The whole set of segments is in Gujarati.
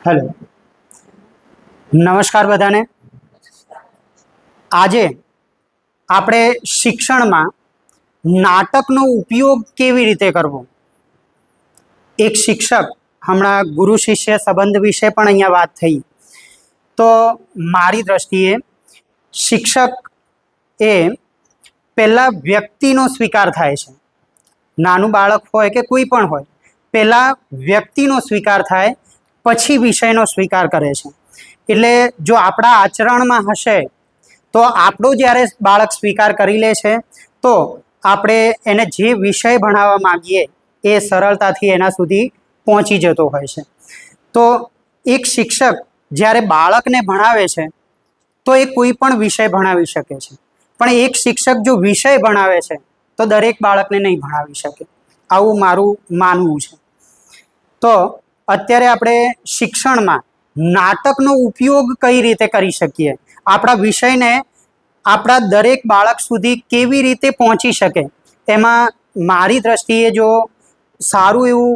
હેલો, નમસ્કાર બધાને। આજે આપણે શિક્ષણમાં નાટકનો ઉપયોગ કેવી રીતે કરવો, એક શિક્ષક હમણાં ગુરુ શિષ્ય સંબંધ વિશે પણ અહીંયા વાત થઈ। તો મારી દ્રષ્ટિએ શિક્ષક એ પહેલા વ્યક્તિનો સ્વીકાર થાય છે। નાનું બાળક હોય કે કોઈ પણ હોય, પહેલા વ્યક્તિનો સ્વીકાર થાય, પછી વિષયનો સ્વીકાર કરે છે। એટલે જો આપણા આચરણમાં હશે તો આપણો જ્યારે બાળક સ્વીકાર કરી લે છે તો આપણે એને જે વિષય ભણાવવા માંગીએ એ સરળતાથી એના સુધી પહોંચી જતો હોય છે। તો એક શિક્ષક જ્યારે બાળકને ભણાવે છે તો એ કોઈ પણ વિષય ભણાવી શકે છે, પણ એક શિક્ષક જો વિષય ભણાવે છે તો દરેક બાળકને નહીં ભણાવી શકે, આવું મારું માનવું છે। તો અત્યારે આપણે શિક્ષણમાં નાટકનો ઉપયોગ કઈ રીતે કરી શકીએ, આપણા વિષયને આપણા દરેક બાળક સુધી કેવી રીતે પહોંચી શકે, એમાં મારી દ્રષ્ટિએ જો સારું એવું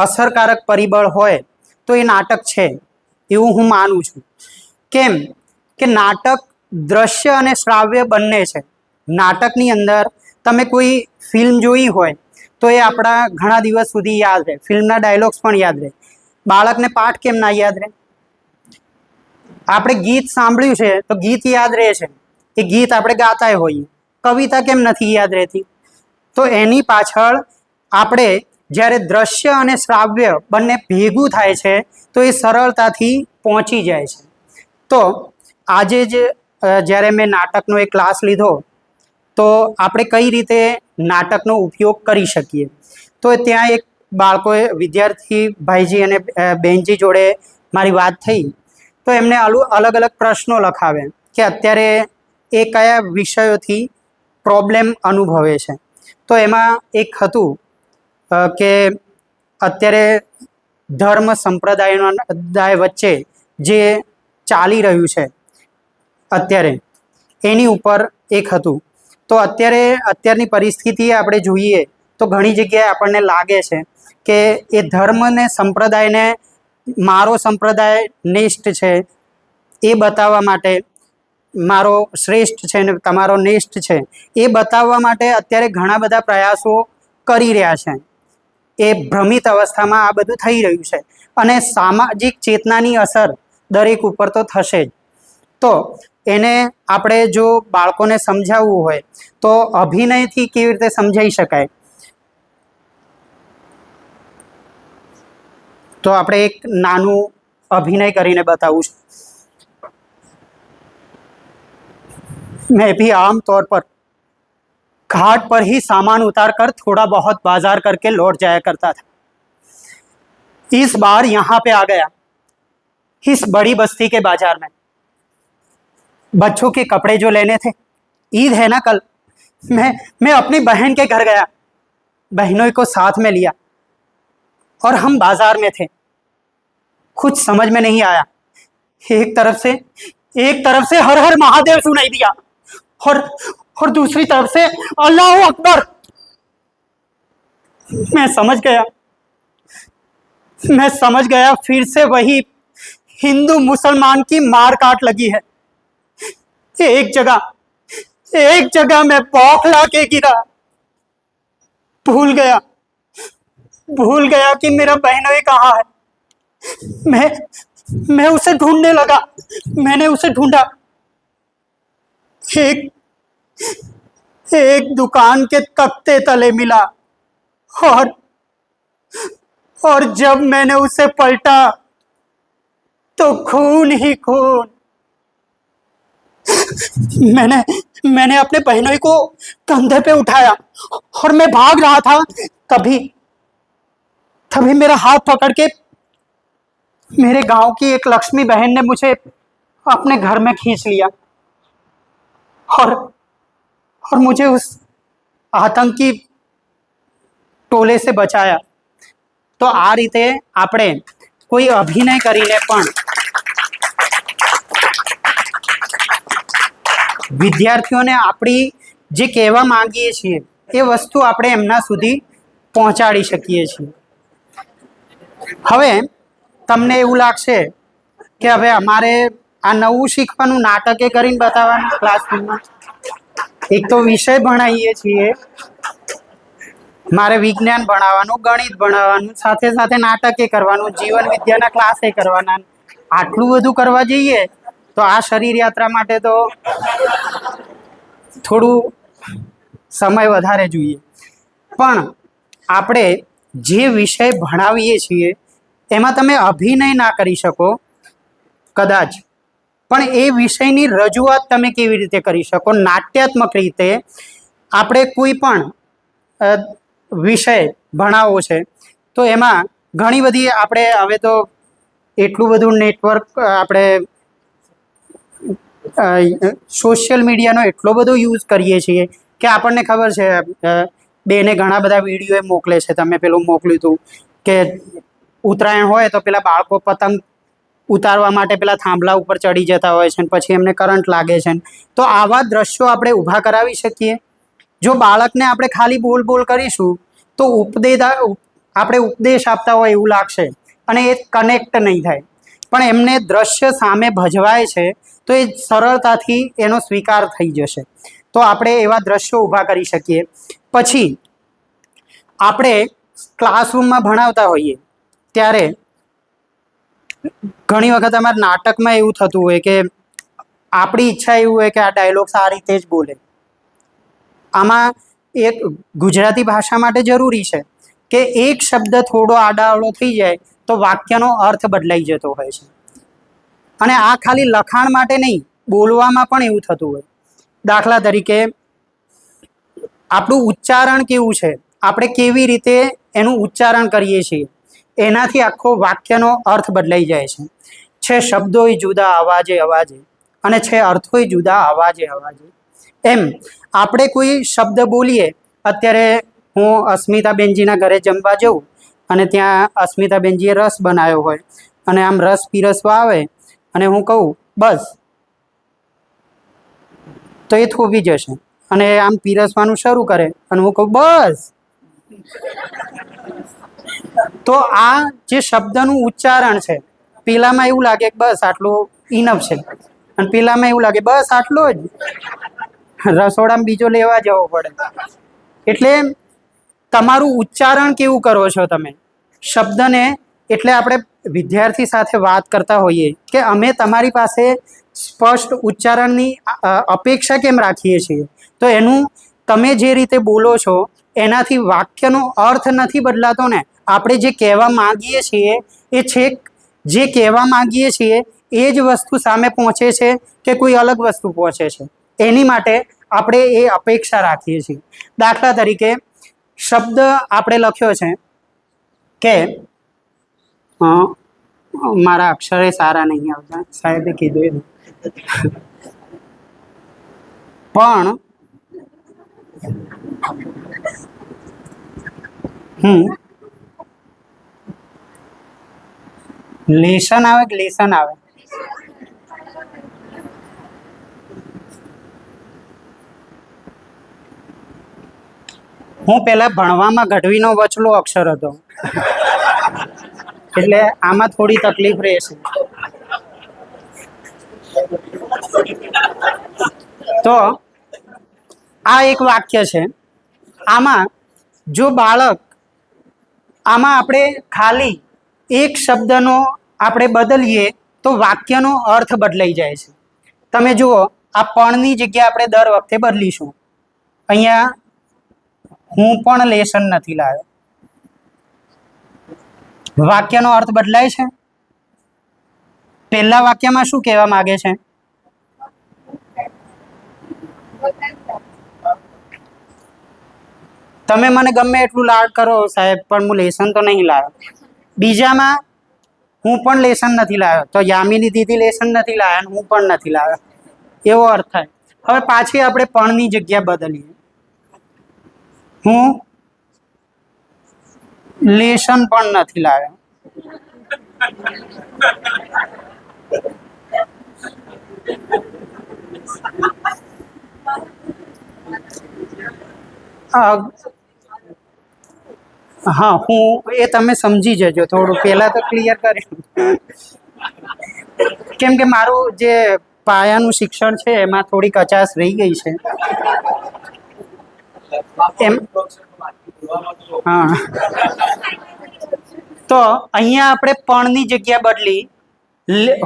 અસરકારક પરિબળ હોય તો એ નાટક છે એવું હું માનું છું। કેમ કે નાટક દ્રશ્ય અને શ્રાવ્ય બંને છે। નાટકની અંદર તમે કોઈ ફિલ્મ જોઈ હોય તો એ આપણા ઘણા દિવસ સુધી યાદ રહે, ફિલ્મના ડાયલોગ્સ પણ યાદ રહે। બાળકને પાઠ કેમ ના યાદ રહે? આપણે ગીત સાંભળ્યું છે તો ગીત યાદ રહે છે, એ ગીત આપણે ગાતા હોઈએ, કવિતા કેમ નથી યાદ રહેતી? તો એની પાછળ આપણે જ્યારે દ્રશ્ય અને શ્રાવ્ય બંને ભેગું થાય છે તો એ સરળતાથી પહોંચી જાય છે। તો આજે જ જ્યારે મેં નાટકનો એક ક્લાસ લીધો તો આપણે કઈ રીતે નાટકનો ઉપયોગ કરી શકીએ, તો ત્યાં એક બાળકોએ વિદ્યાર્થી ભાઈજી અને બહેનજી જોડે મારી વાત થઈ તો એમને અલગ અલગ પ્રશ્નો લખાવ્યા કે અત્યારે એ કયા વિષયોથી પ્રોબ્લેમ અનુભવે છે। તો એમાં એક હતું કે અત્યારે ધર્મ સંપ્રદાય વચ્ચે જે ચાલી રહ્યું છે અત્યારે એની ઉપર એક હતું। તો અત્યારની પરિસ્થિતિએ આપણે જોઈએ તો ઘણી જગ્યાએ આપણને લાગે છે કે એ ધર્મ ને સંપ્રદાયને મારો સંપ્રદાય નિષ્ઠ છે એ બતાવવા માટે, મારો શ્રેષ્ઠ છે ને તમારો નિષ્ઠ છે એ બતાવવા માટે અત્યારે ઘણા બધા પ્રયાસો કરી રહ્યા છે। એ ભ્રમિત અવસ્થામાં આ બધું થઈ રહ્યું છે અને સામાજિક ચેતનાની અસર દરેક ઉપર તો થશે જ। તો એને આપણે જો બાળકોને સમજાવવું હોય તો અભિનયથી કેવી રીતે સમજાઈ શકાય, तो આપણે એક નાનું અભિનય કરીને बताऊँ છું। मैं भी आम तौर पर घाट पर ही सामान उतार कर थोड़ा बहुत बाजार करके लौट जाया करता था। इस बार यहाँ पे आ गया, इस बड़ी बस्ती के बाजार में। बच्चों के कपड़े जो लेने थे, ईद है ना कल, मैं अपनी बहन के घर गया, बहनों को साथ में लिया और हम बाजार में थे। कुछ समझ में नहीं आया, एक तरफ से हर हर महादेव सुनाई दिया और दूसरी तरफ से अल्लाह अकबर। मैं समझ गया फिर से वही हिंदू मुसलमान की मार काट लगी है। एक जगह मैं बौखला के गिरा, भूल गया कि मेरा बहनोई कहाँ है। मैं उसे ढूंढने लगा, मैंने उसे ढूंढा, एक दुकान के तख्ते तले मिला और जब मैंने उसे पलटा तो खून ही खून। मैंने अपने बहनोई को कंधे पे उठाया और मैं भाग रहा था, तभी मेरा हाथ पकड़ के मेरे गांव की एक लक्ष्मी बहन ने मुझे अपने घर में खींच लिया और मुझे उस आतंकी टोले से बचाया। तो आ रीते આપણે કોઈ અભિનય કરીને પણ વિદ્યાર્થીઓને આપણી જે કહેવા માંગીએ છીએ એ વસ્તુ આપણે એમના સુધી પહોંચાડી શકીએ છીએ। હવે તમને એવું લાગશે કે હવે અમારે આ નવું શીખવાનું નાટકે કરીને બતાવવાનું ક્લાસરૂમમાં. એક તો વિષય ભણાવીએ છીએ, મારે વિજ્ઞાન ભણાવવાનું, ગણિત ભણાવવાનું, સાથે સાથે નાટકે કરવાનું, જીવન વિદ્યાના ક્લાસે કરવાના. આટલું બધું કરવા જઈએ તો આ શરીર યાત્રા માટે તો થોડું સમય વધારે જોઈએ. પણ આપણે જે વિષય ભણાવીએ છીએ એમાં તમે અભિનય ના કરી શકો કદાચ, પણ એ વિષયની રજૂઆત તમે કેવી રીતે કરી શકો નાટ્યાત્મક રીતે. આપણે કોઈ પણ વિષય ભણાવવો છે તો એમાં ઘણી બધી આપણે હવે તો એટલું બધું નેટવર્ક આપણે સોશિયલ મીડિયાનો એટલો બધો યુઝ કરીએ છીએ કે આપણને ખબર છે. બેને ઘણા બધા વિડીયો મોકલે છે, તમે પેલું મોકલ્યું હતું કે ઉત્તરાયણ હોય તો પેલા બાળકો પતંગ ઉતારવા માટે પેલા થાંભલા ઉપર ચડી જતા હોય છે, પછી એમને કરંટ લાગે છે. તો આવા દ્રશ્યો આપણે ઊભા કરાવી શકીએ. જો બાળકને આપણે ખાલી બોલ બોલ કરીશું તો આપણે ઉપદેશ આપતા હોય એવું લાગશે અને એ કનેક્ટ નહીં થાય. પણ એમને દ્રશ્ય સામે ભજવાય છે તો એ સરળતાથી એનો સ્વીકાર થઈ જશે. તો આપણે એવા દ્રશ્યો ઊભા કરી શકીએ. પછી આપણે ક્લાસરૂમમાં ભણાવતા હોઈએ ત્યારે ઘણી વખત અમારા નાટકમાં એવું થતું હોય કે આપણી ઈચ્છા એવું હોય કે આ ડાયલોગ્સ આ રીતે જ બોલે. આમાં એક ગુજરાતી ભાષા માટે જરૂરી છે કે એક શબ્દ થોડો આડાઅવળો થઈ જાય તો વાક્યનો અર્થ બદલાઈ જતો હોય છે. અને આ ખાલી લખાણ માટે નહીં, બોલવામાં પણ એવું થતું હોય. દાખલા તરીકે આપણું ઉચ્ચારણ કેવું છે, આપણે કેવી રીતે એનું ઉચ્ચારણ કરીએ છીએ, એનાથી આખો વાક્યનો અર્થ બદલાઈ જાય છે. શબ્દોય જુદા અવાજે અવાજે અને અર્થોય જુદા અવાજે અવાજે. એમ આપણે કોઈ શબ્દ બોલીએ. અત્યારે હું અસ્મિતાબેનજીના ઘરે જમવા જઉં અને ત્યાં અસ્મિતાબેનજીએ રસ બનાવ્યો હોય અને આમ રસ પીરસવા આવે અને હું કહું બસ, તો એ થોભી જશે અને આમ પીરસવાનું શરૂ કરે અને હું કહું બસ. તો આ જે શબ્દનું ઉચ્ચારણ છે, પેલામાં એવું લાગે કે બસ આટલું ઇનફ છે અને પેલામાં એવું લાગે બસ આટલો જ, રસોડામાં બીજો લેવા જવો પડે. એટલે તમારું ઉચ્ચારણ કેવું કરો છો તમે શબ્દને. એટલે આપણે વિદ્યાર્થી સાથે વાત કરતા હોઈએ કે અમે તમારી પાસે સ્પષ્ટ ઉચ્ચારણની અપેક્ષા કેમ રાખીએ છીએ, તો એનું તમે જે રીતે બોલો છો એનાથી વાક્યનો અર્થ નથી બદલાતો ને. આપણે જે કહેવા માંગીએ છીએ એ છેક જે કહેવા માંગીએ છીએ એ જ વસ્તુ સામે પહોંચે છે કે કોઈ અલગ વસ્તુ પહોંચે છે, એની માટે આપણે એ અપેક્ષા રાખીએ છીએ. દાખલા તરીકે શબ્દ આપણે લખ્યો છે કે મારા અક્ષરે સારા નહીં આવતા, સાહેબે કીધું એવું. પણ લેશન આવે કે લેશન આવે? હું પેલા ભણવામાં ગઢવીનો વચલો અક્ષર હતો એટલે આમાં થોડી તકલીફ રહેશે. તો આ એક વાક્ય છે. આમાં જો બાળક આમાં આપણે ખાલી એક શબ્દનો આપણે બદલીએ તો વાક્યનો અર્થ બદલાઈ જાય છે. તમે જુઓ, આ પણની જગ્યા આપણે દર વખતે બદલીશું. અહીંયા હું પણ લેશન નથી લાવ્યો, વાક્યનો અર્થ બદલાય છે. પહેલા વાક્યમાં શું કહેવા માંગે છે? તમે મને ગમે એટલું લાડ કરો સાહેબ પણ હું લેશન તો નહીં લાવ્યો. બીજામાં હું પણ લેશન નથી લાવ્યો તો યામિની દીદી લેશન નથી લાવ્યા, હું પણ નથી લાવ્યો, એવો અર્થ થાય. હવે પાછી આપણે પણની જગ્યા બદલીએ. હું લેશન પણ નથી લાવ્યો. હા, હું એ તમે સમજી જજો થોડું, પહેલા તો ક્લિયર કર્યું. કેમ કે મારું જે પાયાનું શિક્ષણ છે એમાં થોડી કચાશ રહી ગઈ છે એમ. હા, તો અહીંયા આપણે પણની જગ્યા બદલી,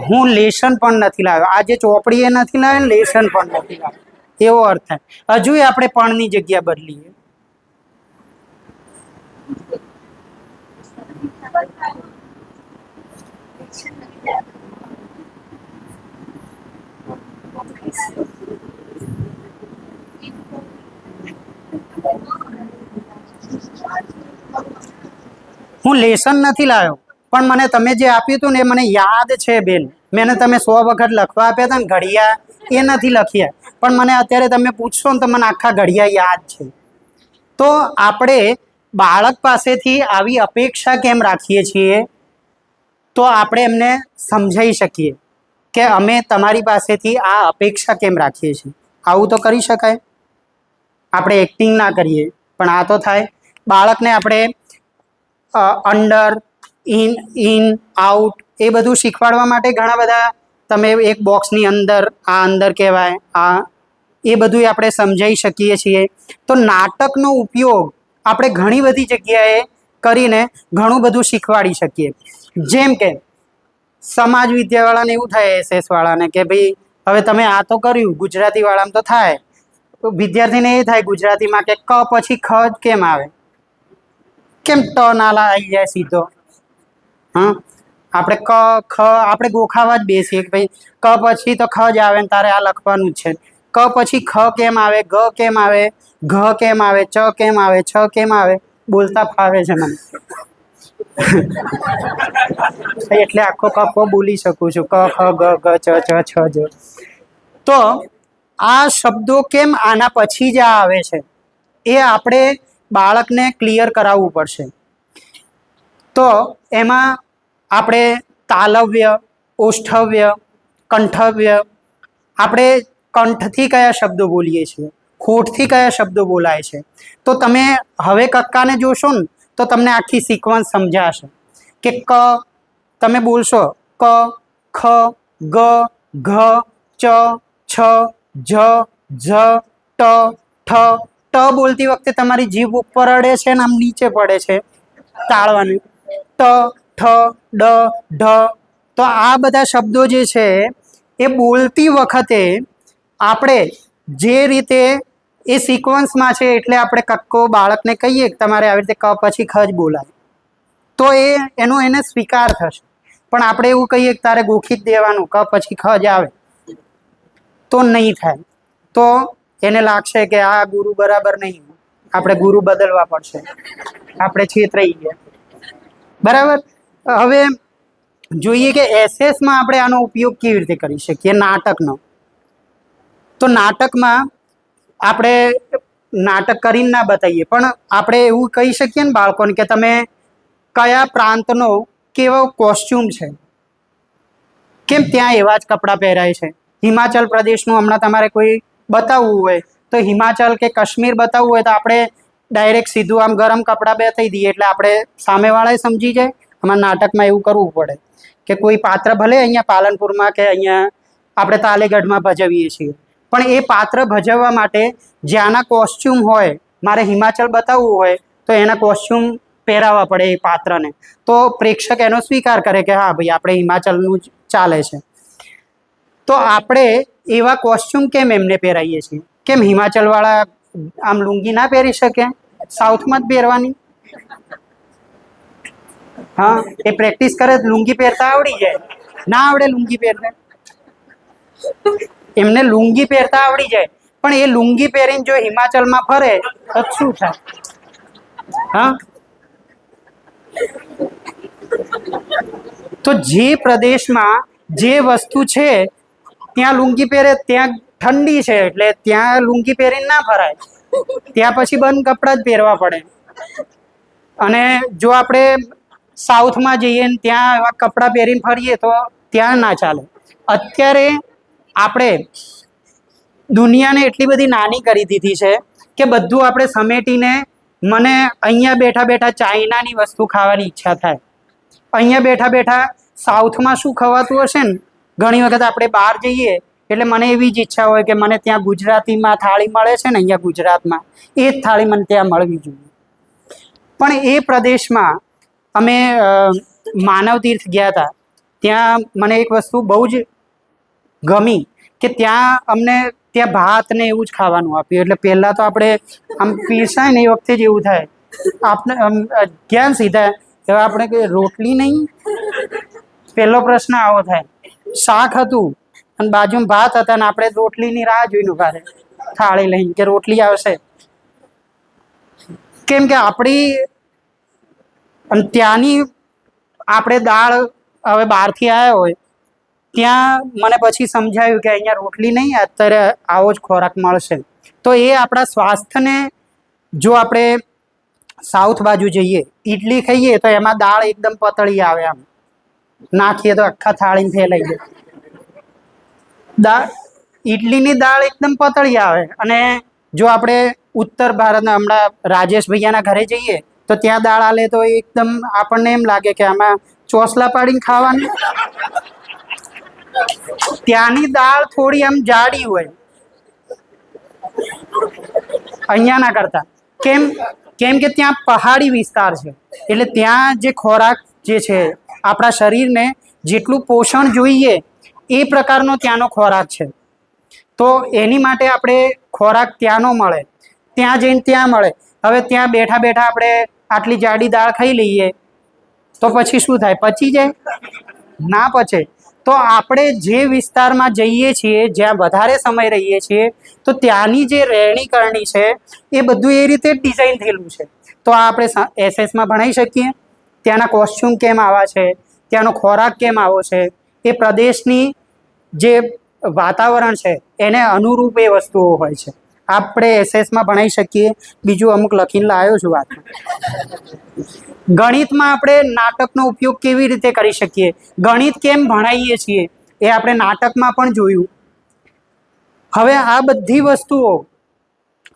હું લેશન પણ નથી લાવ્યો. આ જે ચોપડી એ નથી લાવ્યો, લેશન પણ નથી લાવ્યો, એવો અર્થ થાય. હજુ આપણે પણની જગ્યા બદલીએ. હું લેશન નથી લાવ્યો, પણ મને તમે જે આપ્યું હતું ને એ મને યાદ છે બેન. મેને તમે 100 વખત લખવા આપ્યા હતા ને ઘડિયા, એ નથી લખ્યા, પણ મને અત્યારે તમે પૂછશો ને તો મને આખા ઘડિયા યાદ છે. તો આપણે બાળક પાસેથી આવી અપેક્ષા કેમ રાખીએ છીએ? તો આપણે એમને સમજાઈ શકીએ કે અમે તમારી પાસેથી આ અપેક્ષા કેમ રાખીએ છીએ. આવું તો કરી શકાય, આપણે એક્ટિંગ ના કરીએ પણ આ તો થાય. બાળકને આપણે અંડર, ઇન, આઉટ એ બધું શીખવાડવા માટે ઘણા બધા, તમે એક બોક્સની અંદર, આ અંદર કહેવાય, આ એ બધું આપણે સમજાવી શકીએ છીએ. તો નાટકનો ઉપયોગ આપણે ઘણી બધી જગ્યાએ કરીને ઘણું બધું શીખવાડી શકીએ. જેમ કે સમાજ વિદ્યાવાળાને એવું થાય, SS વાળાને, કે ભાઈ હવે તમે આ તો કર્યું, ગુજરાતી વાળામાં તો થાય, તો વિદ્યાર્થીને એ થાય ગુજરાતીમાં કે ક પછી ખ જ કેમ આવે, કેમ ટ નાલા આવી જાય સીધો. હા, આપણે ક ખ આપણે ગોખાવા જ બેસીએ કે ભાઈ ક પછી તો ખ જ આવે ને તારે આ લખવાનું જ છે. ક પછી ખ કેમ આવે, ગ કેમ આવે, ઘ કેમ આવે, ચ કેમ આવે, છ કેમ આવે, બોલતા ફાવે છે મને. એટલે આખો કપ્પો બોલી શકું છું, ક ખ ગ ઘ ચ ચ છ જ. તો આ શબ્દો કેમ આના પછી જ આવે છે, એ આપણે બાળકને ક્લિયર કરાવવું પડશે. તો એમાં આપણે તાલવ્ય, ઓષ્ઠવ્ય, કંઠવ્ય, આપણે કંઠથી કયા શબ્દો બોલીએ છીએ, હોઠથી કયા શબ્દો બોલાય છે. તો તમે હવે કક્કાને જોશો ને તો તમને આખી સિક્વન્સ સમજાશે કે ક તમે બોલશો ક, ખ, ગ, ઘ, ચ, છ, જ, ઝ, ટ, ઠ. ટ બોલતી વખતે તમારી જીભ ઉપર અડે છે ને આમ નીચે પડે છે તાળવાની. ટ, ઠ, ડ, ઢ. તો આ બધા શબ્દો જે છે એ બોલતી વખતે આપણે જે રીતે એ સિક્વન્સમાં છે, એટલે આપણે કક્કો બાળકને કહીએ કે તમારે આવી રીતે ક પછી ખ જ બોલાય, તો એનો એને સ્વીકાર થશે. પણ આપણે એવું કહીએ કે તારે ગોખી જ દેવાનું, ક પછી ખ જ આવે, તો નહીં થાય. તો એને લાગશે કે આ ગુરુ બરાબર નહીં, આપણે ગુરુ બદલવા પડશે, આપણે છેતરાઈ ગયા. બરાબર. હવે જોઈએ કે SS માં આપણે આનો ઉપયોગ કેવી રીતે કરી શકીએ, નાટકનો. તો નાટકમાં આપણે નાટક કરીને ના બતાવીએ, પણ આપણે એવું કહી શકીએ ને બાળકોને કે તમે કયા પ્રાંતનો કેવો કોસ્ચ્યુમ છે, કેમ ત્યાં એવા જ કપડાં પહેરાય છે. હિમાચલ પ્રદેશનું હમણાં તમારે કોઈ બતાવવું હોય તો હિમાચલ કે કાશ્મીર બતાવવું હોય તો આપણે ડાયરેક્ટ સીધું આમ ગરમ કપડાં બતાવી દઈએ એટલે આપણે સામેવાળાએ સમજી જાય. અમારા નાટકમાં એવું કરવું પડે કે કોઈ પાત્ર ભલે અહીંયા પાલનપુરમાં કે અહીંયા આપણે તાલેગઢમાં ભજવીએ છીએ, પણ એ પાત્ર ભજવવા માટે જ્યાંના કોસ્ચ્યુમ હોય, મારે હિમાચલ બતાવવું હોય તો એના કોસ્ચ્યુમ પહેરાવવા પડે એ પાત્રને, તો પ્રેક્ષક એનો સ્વીકાર કરે કે હા ભાઈ આપણે હિમાચલનું જ ચાલે છે. તો આપણે એવા કોસ્ચ્યુમ કેમ એમને પહેરાવીએ છીએ? કેમ હિમાચલવાળા આમ લુંગી ના પહેરી શકે? સાઉથમાં જ પહેરવાની. હા, એ પ્રેક્ટિસ કરે લુંગી પહેરતા આવડી જાય. ના આવડે લુંગી પહેરતા, એમને લુંગી પહેરતા આવડી જાય, પણ એ લુંગી પહેરીને જો હિમાચલમાં ફરે તો શું થાય? હા, તો જે પ્રદેશમાં જે વસ્તુ છે ત્યાં લુંગી પહેરે, ત્યાં ઠંડી છે એટલે ત્યાં લુંગી પહેરીને ના ફરાય, ત્યાં પછી બંધ કપડાં જ પહેરવા પડે. અને જો આપણે સાઉથમાં જઈએ ને ત્યાં એવા કપડાં પહેરીને ફરીએ તો ત્યાં ના ચાલે. અત્યારે આપણે દુનિયાને એટલી બધી નાની કરી દીધી છે કે બધું આપણે સમેટીને મને અહીંયા બેઠા બેઠા ચાઇનાની વસ્તુ ખાવાની ઈચ્છા થાય, અહીંયા બેઠા બેઠા સાઉથમાં શું ખવાતું હશે ને, ઘણી વખત આપણે બહાર જઈએ એટલે મને એવી જ ઈચ્છા હોય કે મને ત્યાં ગુજરાતીમાં થાળી મળે છે ને અહીંયા ગુજરાતમાં, એ જ થાળી મને ત્યાં મળવી જોઈએ. પણ એ પ્રદેશમાં અમે માનવ તીર્થ ગયા હતા, ત્યાં મને એક વસ્તુ બહુ જ ગમી કે ત્યાં અમને ત્યાં ભાત ને એવું જ ખાવાનું આપ્યું. એટલે પહેલાં તો આપણે આમ પીરસાય ને એ વખતે જ એવું થાય, આપણે ક્યાં સીધા હવે આપણે કે રોટલી નહીં, પહેલો પ્રશ્ન આવો થાય. શાક હતું અને બાજુમાં ભાત હતા ને આપણે રોટલીની રાહ જોઈને ઉભા રહે થાળી લઈને કે રોટલી આવશે. કેમ કે આપણી અને ત્યાંની આપણે દાળ હવે બહારથી આવ્યા હોય ત્યાં મને પછી સમજાયું કે અહીંયા રોટલી નહીં, અત્યારે આવો જ ખોરાક મળશે. તો એ આપણા સ્વાસ્થ્યને, જો આપણે સાઉથ બાજુ જઈએ ઈડલી ખાઈએ તો એમાં દાળ એકદમ પતળી આવે, આમ નાખીએ તો આખા થાળીને ફેલાઈ જાય. ઈડલીની દાળ એકદમ પતળી આવે. અને જો આપણે ઉત્તર ભારતના, હમણાં રાજેશ ભૈયાના ઘરે જઈએ તો ત્યાં દાળ આલે તો એકદમ આપણને એમ લાગે કે આમાં ચોસલા પાડીને ખાવાનું. ત્યાંની દાળ થોડી આમ જાડી હોય અહીંયાના કરતા. કેમ? કેમ કે ત્યાં પહાડી વિસ્તાર છે, એટલે ત્યાં જે ખોરાક જે છે આપણા શરીરને જેટલું પોષણ જોઈએ એ પ્રકારનો ત્યાંનો ખોરાક છે. તો એની માટે આપણે ખોરાક ત્યાંનો મળે, ત્યાં જઈને ત્યાં મળે. હવે ત્યાં બેઠા બેઠા આપણે આટલી જાડી દાળ ખાઈ લઈએ તો પછી શું થાય? પચી જાય? ના પચે. તો આપણે જે વિસ્તારમાં જઈએ છીએ, જ્યાં વધારે સમય રહીએ છીએ, તો ત્યાંની જે રહેણી કરણી છે એ બધું એ રીતે ડિઝાઇન થયેલું છે. તો આ આપણે એસએસમાં ભણાવી શકીએ. ત્યાંના કોસ્ચ્યુમ કેમ આવા છે, ત્યાંનો ખોરાક કેમ આવો છે, એ પ્રદેશની જે વાતાવરણ છે એને અનુરૂપ એ વસ્તુઓ હોય છે. આપણે એસએસમાં ભણાવી શકીએ. બીજું અમુક લખીને લાવ્યો છું વાત. ગણિતમાં આપણે નાટકનો ઉપયોગ કેવી રીતે કરી શકીએ, ગણિત કેમ ભણાવીએ છીએ એ આપણે નાટકમાં પણ જોયું. હવે આ બધી વસ્તુઓ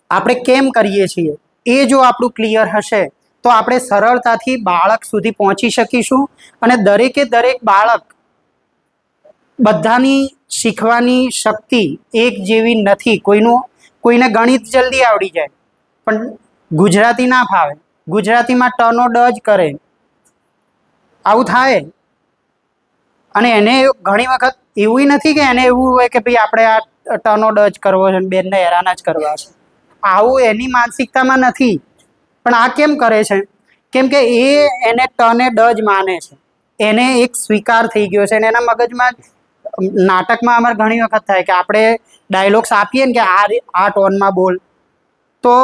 આપણે કેમ કરીએ છીએ એ જો આપણું ક્લિયર હશે તો આપણે સરળતાથી બાળક સુધી પહોંચી શકીશું. અને દરેકે દરેક બાળક, બધાની શીખવાની શક્તિ એક જેવી નથી. કોઈને ગણિત જલ્દી આવડી જાય પણ ગુજરાતી ના ફાવે, ગુજરાતીમાં ટનો ડ જ કરે, આવું થાય. અને એને ઘણી વખત એવું નથી કે એને એવું હોય કે ભાઈ આપણે આ ટનો ડ જ કરવો છે, બેનને હેરાન જ કરવા છે, આવું એની માનસિકતામાં નથી. પણ આ કેમ કરે છે? કેમ કે એને ટને ડ જ માને છે, એને એક સ્વીકાર થઈ ગયો છે. અને એના મગજમાં, નાટકમાં અમારે ઘણી વખત થાય કે આપણે ડાયલોગ્સ આપીએ ને કે આ ટોનમાં બોલ, તો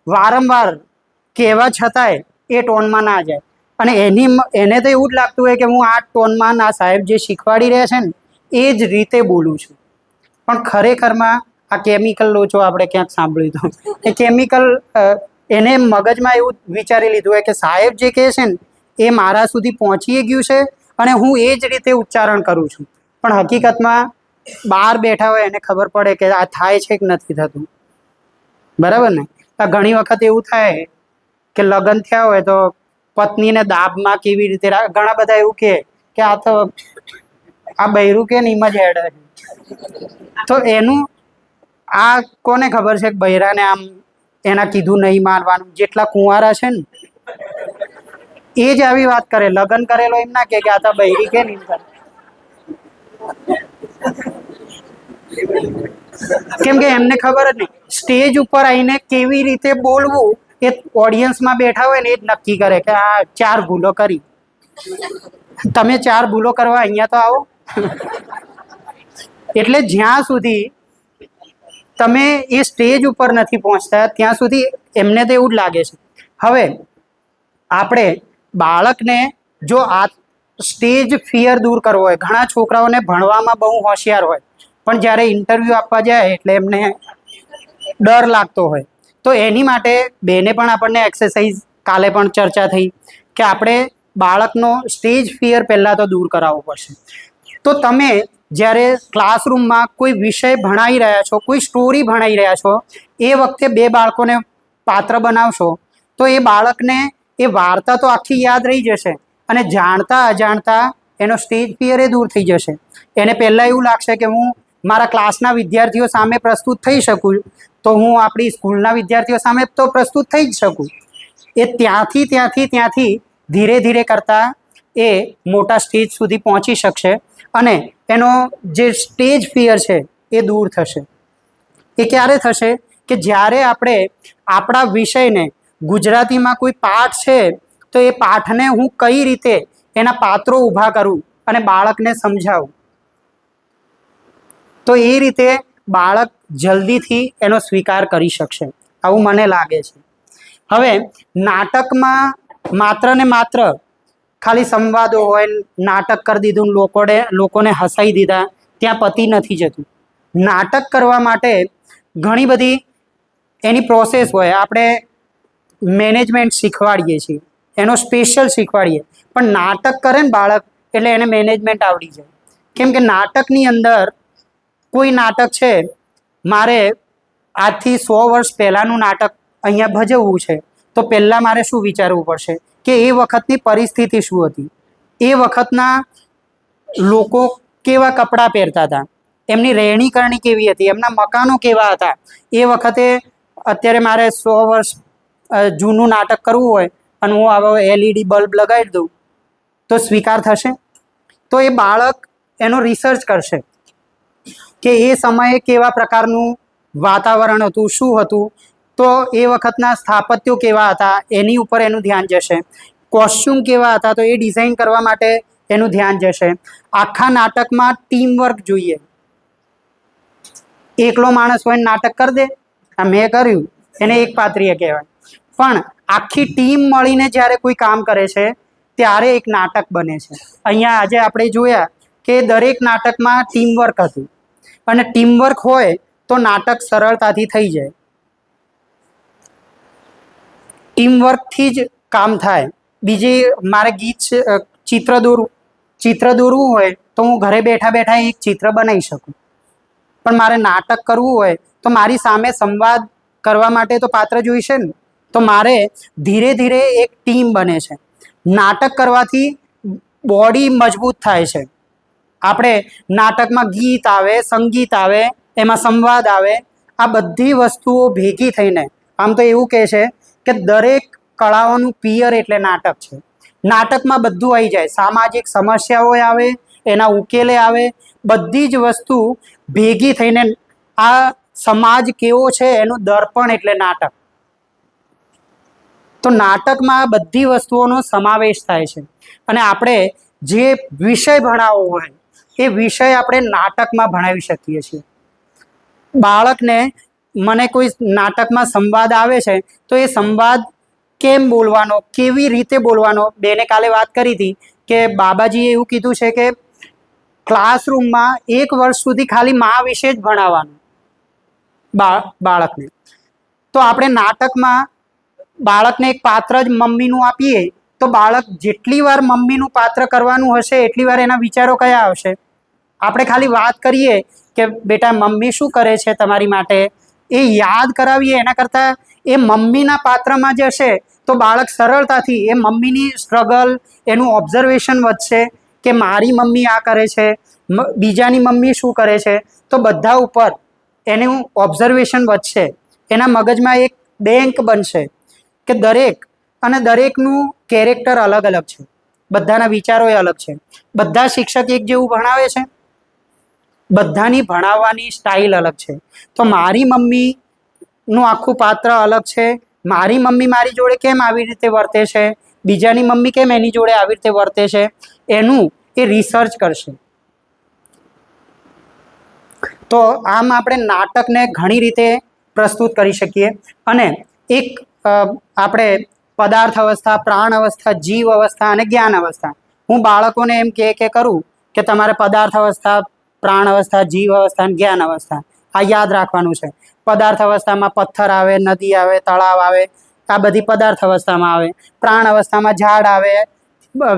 વારંવાર કહેવા છતાંય એ ટોનમાં ના જાય. અને એને તો એવું જ લાગતું હોય કે હું આ ટોનમાં ના, સાહેબ જે શીખવાડી રહ્યા છે ને એ જ રીતે બોલું છું. પણ ખરેખરમાં આ કેમિકલ લોચો આપણે ક્યાંક સાંભળ્યું હતું. એ કેમિકલ એને મગજમાં એવું વિચારી લીધું હોય કે સાહેબ જે કહે છે ને એ મારા સુધી પહોંચી ગયું છે અને હું એ જ રીતે ઉચ્ચારણ કરું છું. પણ હકીકતમાં બહાર બેઠા હોય એને ખબર પડે કે આ થાય છે કે નથી થતું. બરાબર ને? ઘણી વખત એવું થાય કે લગ્ન થયા હોય તો પત્નીને દાબમાં કેવી રીતે, ઘણા બધા એવું કે આ તો આ બૈરું કે નીમ જ હેડ. તો એનું આ કોને ખબર છે કે બૈરાને આમ એના કીધું નહીં માનવાનું. જેટલા કુંવારા છે ને એ જ આવી વાત કરે. લગ્ન કરેલો એમ ના કે આ તો બૈરી કે નહીં કરે. કેમ કે એમને ખબર જ નહીં. સ્ટેજ ઉપર આવીને કેવી રીતે બોલવું એ ઓડિયન્સમાં બેઠા હોય ને એ જ નક્કી કરે કે આ 4 ભૂલો કરી. તમે 4 ભૂલો કરવા અહીંયા તો આવો. એટલે જ્યાં સુધી તમે એ સ્ટેજ ઉપર નથી પહોંચતા ત્યાં સુધી એમને તો એવું જ લાગે છે. હવે આપણે બાળકને જો આ સ્ટેજ ફિયર દૂર કરવો હોય, ઘણા છોકરાઓને ભણવામાં બહુ હોશિયાર હોય પણ જ્યારે ઇન્ટરવ્યૂ આપવા જાય એટલે એમને ડર લાગતો હોય, તો એની માટે બેને પણ આપણને એક્સરસાઇઝ, કાલે પણ ચર્ચા થઈ કે આપણે બાળકનો સ્ટેજ ફિયર પહેલાં તો દૂર કરાવવો પડશે. તો તમે જ્યારે ક્લાસરૂમમાં કોઈ વિષય ભણાવી રહ્યા છો, કોઈ સ્ટોરી ભણાવી રહ્યા છો, એ વખતે 2 બાળકોને પાત્ર બનાવશો તો એ બાળકને એ વાર્તા તો આખી યાદ રહી જશે અને જાણતા અજાણતા એનો સ્ટેજ ફિયર એ દૂર થઈ જશે. એને પહેલાં એવું લાગશે કે હું મારા ક્લાસના વિદ્યાર્થીઓ સામે પ્રસ્તુત થઈ શકું, તો હું આપણી સ્કૂલના વિદ્યાર્થીઓ સામે તો પ્રસ્તુત થઈ જ શકું. એ ત્યાંથી ધીરે ધીરે કરતાં એ મોટા સ્ટેજ સુધી પહોંચી શકશે અને એનો જે સ્ટેજ ફિયર છે એ દૂર થશે. એ ક્યારે થશે કે જ્યારે આપણે આપણા વિષયને ગુજરાતીમાં કોઈ પાઠ છે તો એ પાઠને હું કઈ રીતે એના પાત્રો ઊભા કરું અને બાળકને સમજાવું, તો એ રીતે બાળક જલ્દીથી એનો સ્વીકાર કરી શકશે, આવું મને લાગે છે. હવે નાટકમાં માત્ર ને માત્ર ખાલી સંવાદો હોય, નાટક કરી દીધું, લોકોને હસાઈ દીધા, ત્યાં પતી નથી જતું. નાટક કરવા માટે ઘણી બધી એની પ્રોસેસ હોય. આપણે મેનેજમેન્ટ શીખવાડીએ છીએ, એનો સ્પેશિયલ શીખવાડીએ, પણ નાટક કરે ને બાળક એટલે એને મેનેજમેન્ટ આવડી જાય. કેમ કે નાટકની અંદર કોઈ નાટક છે, મારે આજથી 100 વર્ષ પહેલાંનું નાટક અહીંયા ભજવવું છે, તો પહેલાં મારે શું વિચારવું પડશે કે એ વખતની પરિસ્થિતિ શું હતી, એ વખતના લોકો કેવા કપડાં પહેરતા હતા, એમની રહેણી કરણી કેવી હતી, એમના મકાનો કેવા હતા. એ વખતે અત્યારે મારે 100 વર્ષ જૂનું નાટક કરવું હોય અને હું આવો LED બલ્બ લગાવી દઉં તો સ્વીકાર થશે? તો એ બાળક એનો રિસર્ચ કરશે કે એ સમયે કેવા પ્રકારનું વાતાવરણ હતું, શું હતું, તો એ વખતના સ્થાપત્યો કેવા હતા એની ઉપર એનું ધ્યાન જશે. કોસ્ચ્યુમ કેવા હતા તો એ ડિઝાઇન કરવા માટે એનું ધ્યાન જશે. આખા નાટકમાં ટીમ વર્ક જોઈએ. એકલો માણસ હોય નાટક કરી દે, આ મેં કર્યું, એને એક પાત્રીય કહેવાય. પણ આખી ટીમ મળીને જ્યારે કોઈ કામ કરે છે ત્યારે એક નાટક બને છે. અહીંયા આજે આપણે જોયા કે દરેક નાટકમાં ટીમવર્ક હતું અને ટીમવર્ક હોય તો નાટક સરળતાથી થઈ જાય. ટીમવર્કથી જ કામ થાય. બીજી મારે ચિત્ર દોરવું હોય તો હું ઘરે બેઠા બેઠા એક ચિત્ર બનાવી શકું, પણ મારે નાટક કરવું હોય તો મારી સામે સંવાદ કરવા માટે તો પાત્ર જોઈશે ને. તો મારે ધીરે ધીરે એક ટીમ બને છે. નાટક કરવાથી બોડી મજબૂત થાય છે. આપણે નાટકમાં ગીત આવે, સંગીત આવે, એમાં સંવાદ આવે, આ બધી વસ્તુઓ ભેગી થઈને, આમ તો એવું કહે છે કે દરેક કળાઓનું પિયર એટલે નાટક છે. નાટકમાં બધું આવી જાય, સામાજિક સમસ્યાઓ આવે, એના ઉકેલે આવે, બધી જ વસ્તુ ભેગી થઈને આ સમાજ કેવો છે એનું દર્પણ એટલે નાટક. તો નાટકમાં બધી વસ્તુઓનો સમાવેશ થાય છે અને આપણે જે વિષય ભણાવવો હોય એ વિષય આપણે નાટકમાં ભણાવી શકીએ છીએ. બાળકને મને કોઈ નાટકમાં સંવાદ આવે છે તો એ સંવાદ કેમ બોલવાનો, કેવી રીતે બોલવાનો. બેને કાલે વાત કરી હતી કે બાબાજીએ એવું કીધું છે કે ક્લાસરૂમમાં 1 વર્ષ સુધી ખાલી મા વિશે જ ભણાવવાનું બાળકને. તો આપણે નાટકમાં બાળકને એક પાત્ર જ મમ્મીનું આપીએ તો બાળક જેટલી વાર મમ્મીનું પાત્ર કરવાનું હશે એટલી વાર એના વિચારો કયા આવશે. આપણે ખાલી વાત કરીએ કે બેટા મમ્મી શું કરે છે તમારી માટે, એ યાદ કરાવીએ એના કરતાં એ મમ્મીના પાત્રમાં જશે તો બાળક સરળતાથી એ મમ્મીની સ્ટ્રગલ, એનું ઓબ્ઝર્વેશન વધશે કે મારી મમ્મી આ કરે છે, બીજાની મમ્મી શું કરે છે, તો બધા ઉપર એનું ઓબ્ઝર્વેશન વધશે. એના મગજમાં એક બેંક બનશે કે દરેકનું કેરેક્ટર અલગ અલગ છે, બધાના વિચારો અલગ છે. બધા શિક્ષક એક જેવું ભણાવે છે? બધાની ભણાવવાની સ્ટાઇલ અલગ છે. તો મારી મમ્મીનું આખું પાત્ર અલગ છે. મારી મમ્મી મારી જોડે કેમ આવી રીતે વર્તે છે, બીજાની મમ્મી કેમ એની જોડે આવી રીતે વર્તે છે, એનું એ રિસર્ચ કરશે. તો આમ આપણે નાટકને ઘણી રીતે પ્રસ્તુત કરી શકીએ. અને એક આપણે પદાર્થ અવસ્થા, પ્રાણ અવસ્થા, જીવ અવસ્થા અને જ્ઞાન અવસ્થા. હું બાળકોને એમ કે કરું કે તમારે પદાર્થ અવસ્થા, પ્રાણ અવસ્થા, જીવ અવસ્થા અને જ્ઞાન અવસ્થા આ યાદ રાખવાનું છે. પદાર્થ અવસ્થામાં પથ્થર આવે, નદી આવે, તળાવ આવે, આ બધી પદાર્થ અવસ્થામાં આવે. પ્રાણ અવસ્થામાં ઝાડ આવે,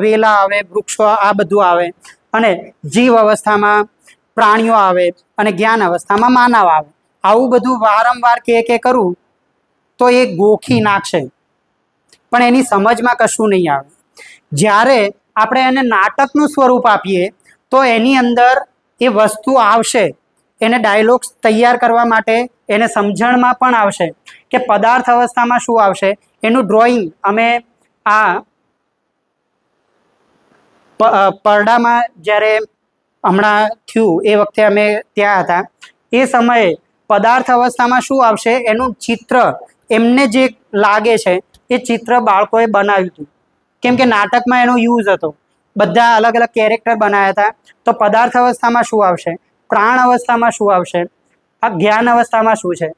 વેલા આવે, વૃક્ષો, આ બધું આવે. અને જીવ અવસ્થામાં પ્રાણીઓ આવે અને જ્ઞાન અવસ્થામાં માનવ આવે. આવું બધું વારંવાર કે કરું તો એ ગોખી નાખશે પણ એની સમજમાં કશું નહીં આવે. જ્યારે આપણે એને નાટકનું સ્વરૂપ આપીએ તો એની અંદર એ વસ્તુ આવશે, એને ડાયલોગ્સ તૈયાર કરવા માટે એને સમજણમાં પણ આવશે કે પદાર્થ અવસ્થામાં શું આવશે. એનું ડ્રોઈંગ અમે આ પરડામાં જ્યારે હમણાં થયું એ વખતે અમે ત્યાં હતા, એ સમયે પદાર્થ અવસ્થામાં શું આવશે એનું ચિત્ર એમને જે લાગે છે એ ચિત્ર બાળકોએ બનાવ્યું હતું. કેમ કે નાટકમાં એનો યુઝ હતો, બધા અલગ અલગ કેરેક્ટર બનાવ્યા હતા. તો પદાર્થ અવસ્થામાં શું આવશે, પ્રાણ અવસ્થામાં શું આવશે, આ જ્ઞાન અવસ્થામાં શું છે,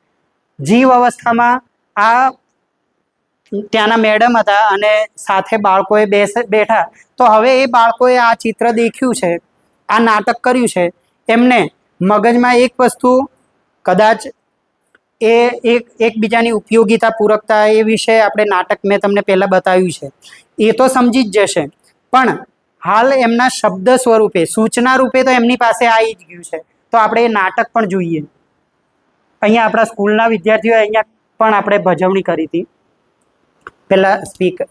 જીવ અવસ્થામાં આ ત્યાંના મેડમ હતા અને સાથે બાળકોએ બેઠા. તો હવે એ બાળકોએ આ ચિત્ર દેખ્યું છે, આ નાટક કર્યું છે, એમને મગજમાં એક વસ્તુ કદાચ એ એકબીજાની ઉપયોગિતા પૂરકતા એ વિશે આપણે નાટક મેં તમને પહેલાં બતાવ્યું છે, એ તો સમજી જ જશે. પણ હાલ એમના શબ્દ સ્વરૂપે સૂચના રૂપે તો એમની પાસે આવી જ ગયું છે. તો આપણે એ નાટક પણ જોઈએ. અહીંયા આપણા સ્કૂલના વિદ્યાર્થીઓએ અહીંયા પણ આપણે ભજવણી કરી હતી. પહેલાં સ્પીકર